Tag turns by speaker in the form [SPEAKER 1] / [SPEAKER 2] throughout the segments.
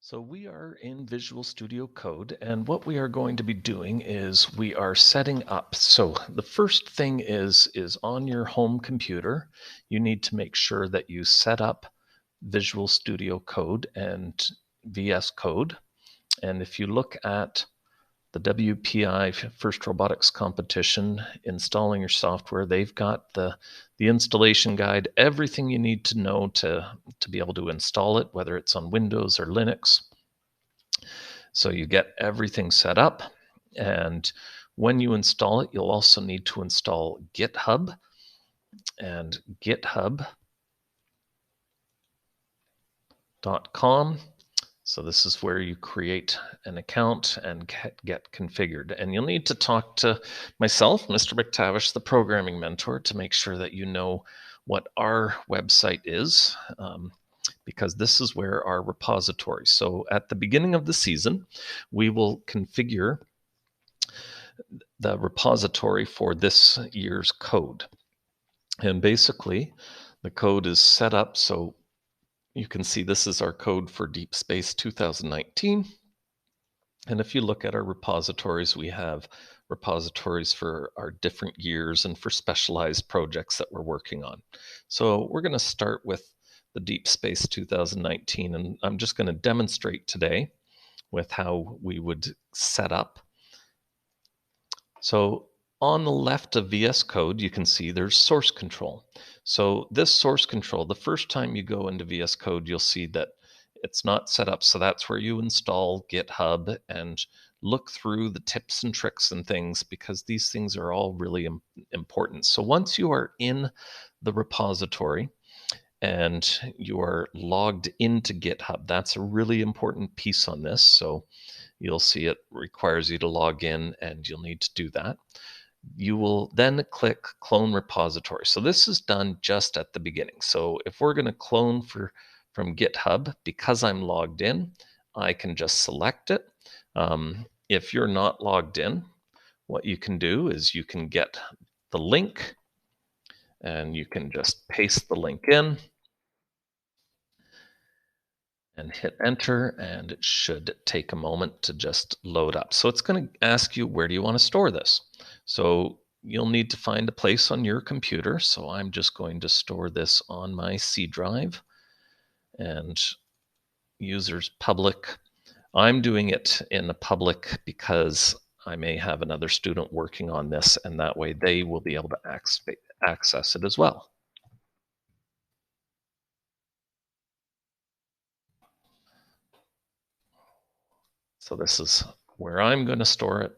[SPEAKER 1] So we are in Visual Studio Code, and what we are going to be doing is we are setting up. So the first thing is on your home computer, you need to make sure that you set up Visual Studio Code and VS Code. And if you look at the WPI First Robotics Competition, installing your software, they've got the installation guide, everything you need to know to be able to install it, whether it's on Windows or Linux. So you get everything set up, and when you install it, you'll also need to install GitHub, and github.com. So this is where you create an account and get configured. And you'll need to talk to myself, Mr. McTavish, the programming mentor, to make sure that you know what our website is, because this is where our repository. So at the beginning of the season, we will configure the repository for this year's code. And basically, the code is set up so you can see this is our code for Deep Space 2019. And if you look at our repositories, we have repositories for our different years and for specialized projects that we're working on. So we're going to start with the Deep Space 2019, and I'm just going to demonstrate today with how we would set up. So on the left of VS Code, you can see there's source control. So this source control, the first time you go into VS Code, you'll see that it's not set up. So that's where you install GitHub and look through the tips and tricks and things, because these things are all really important. So once you are in the repository and you are logged into GitHub, that's a really important piece on this. So you'll see it requires you to log in, and you'll need to do that. You will then click clone repository. So this is done just at the beginning. So if we're going to clone from GitHub, because I'm logged in, I can just select it. If you're not logged in, what you can do is you can get the link and you can just paste the link in and hit enter, and it should take a moment to just load up. So it's going to ask you, where do you want to store this? So you'll need to find a place on your computer. So I'm just going to store this on my C drive, and users public. I'm doing it in the public because I may have another student working on this, and that way they will be able to access it as well. So this is where I'm going to store it,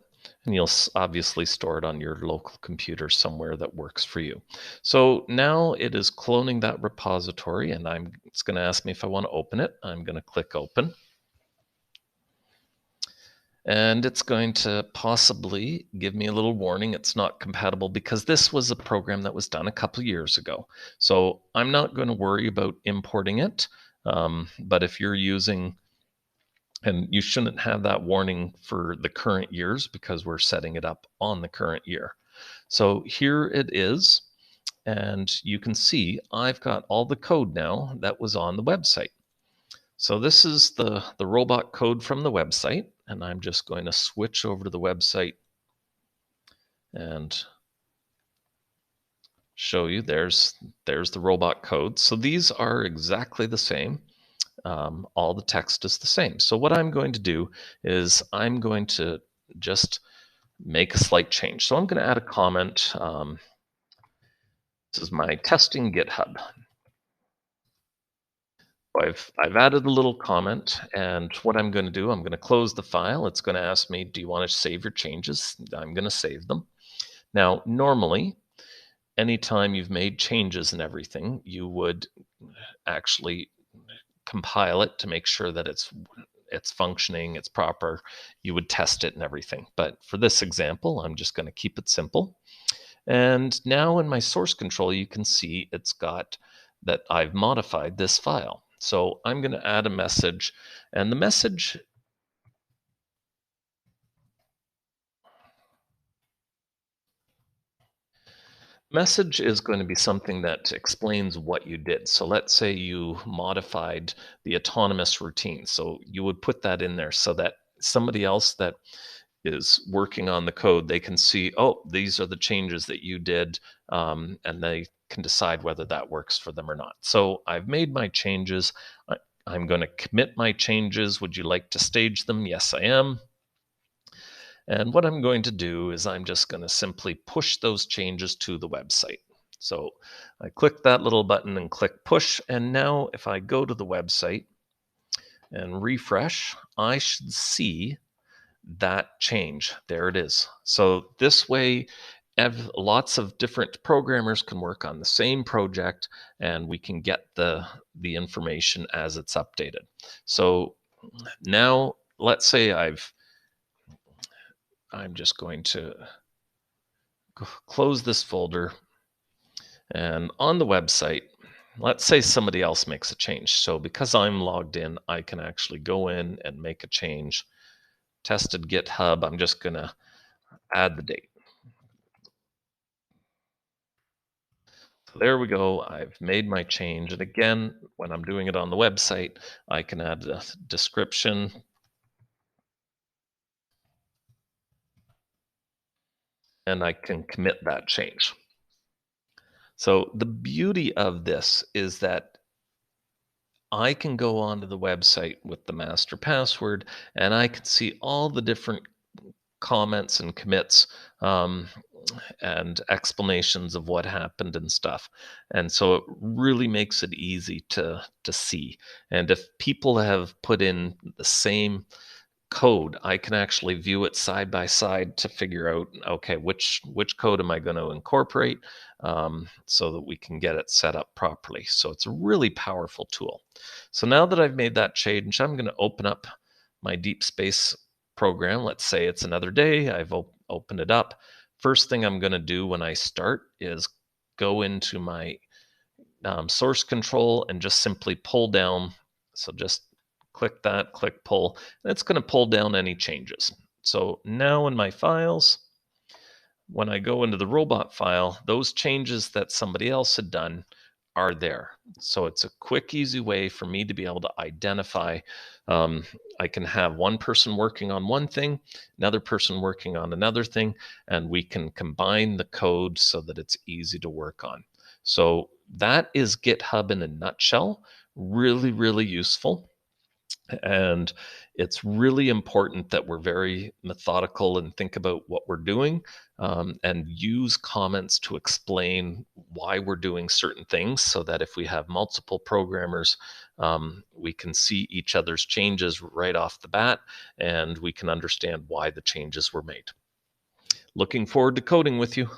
[SPEAKER 1] and you'll obviously store it on your local computer somewhere that works for you. So now it is cloning that repository, and it's going to ask me if I want to open it. I'm going to click open. And it's going to possibly give me a little warning. It's not compatible because this was a program that was done a couple of years ago. So I'm not going to worry about importing it. But if you're using, and you shouldn't have that warning for the current years because we're setting it up on the current year. So here it is. And you can see I've got all the code now that was on the website. So this is the robot code from the website. And I'm just going to switch over to the website and show you there's the robot code. So these are exactly the same. All the text is the same. So what I'm going to do is I'm going to just make a slight change. So I'm going to add a comment. This is my testing GitHub. I've added a little comment, and what I'm going to do, I'm going to close the file. It's going to ask me, do you want to save your changes? I'm going to save them. Now, normally, anytime you've made changes and everything, you would actually compile it to make sure that it's functioning, it's proper. You would test it and everything. But for this example, I'm just going to keep it simple. And now in my source control, you can see it's got that I've modified this file. So I'm going to add a message, and the message Message is going to be something that explains what you did. So let's say you modified the autonomous routine. So you would put that in there so that somebody else that is working on the code, they can see, oh, these are the changes that you did, and they can decide whether that works for them or not. So I've made my changes. I'm going to commit my changes. Would you like to stage them? Yes, I am. And what I'm going to do is I'm just going to simply push those changes to the website. So I click that little button and click push. And now if I go to the website and refresh, I should see that change. There it is. So this way, lots of different programmers can work on the same project, and we can get the information as it's updated. So now let's say I'm just going to close this folder, and on the website, let's say somebody else makes a change. So because I'm logged in, I can actually go in and make a change. Tested GitHub. I'm just going to add the date. So there we go. I've made my change. And again, when I'm doing it on the website, I can add a description, and I can commit that change. So the beauty of this is that I can go onto the website with the master password, and I can see all the different comments and commits, and explanations of what happened and stuff. And so it really makes it easy to see. And if people have put in the same code, I can actually view it side by side to figure out, okay, which code am I going to incorporate, so that we can get it set up properly. So it's a really powerful tool. So now that I've made that change, I'm going to open up my deep space program. Let's say it's another day. I've opened it up. First thing I'm going to do when I start is go into my source control and just simply pull down. So just click that, click pull, and it's going to pull down any changes. So now in my files, when I go into the robot file, those changes that somebody else had done are there. So it's a quick, easy way for me to be able to identify. Um, I can have one person working on one thing, another person working on another thing, and we can combine the code so that it's easy to work on. So that is GitHub in a nutshell. Really, really useful. And it's really important that we're very methodical and think about what we're doing, and use comments to explain why we're doing certain things so that if we have multiple programmers, we can see each other's changes right off the bat and we can understand why the changes were made. Looking forward to coding with you.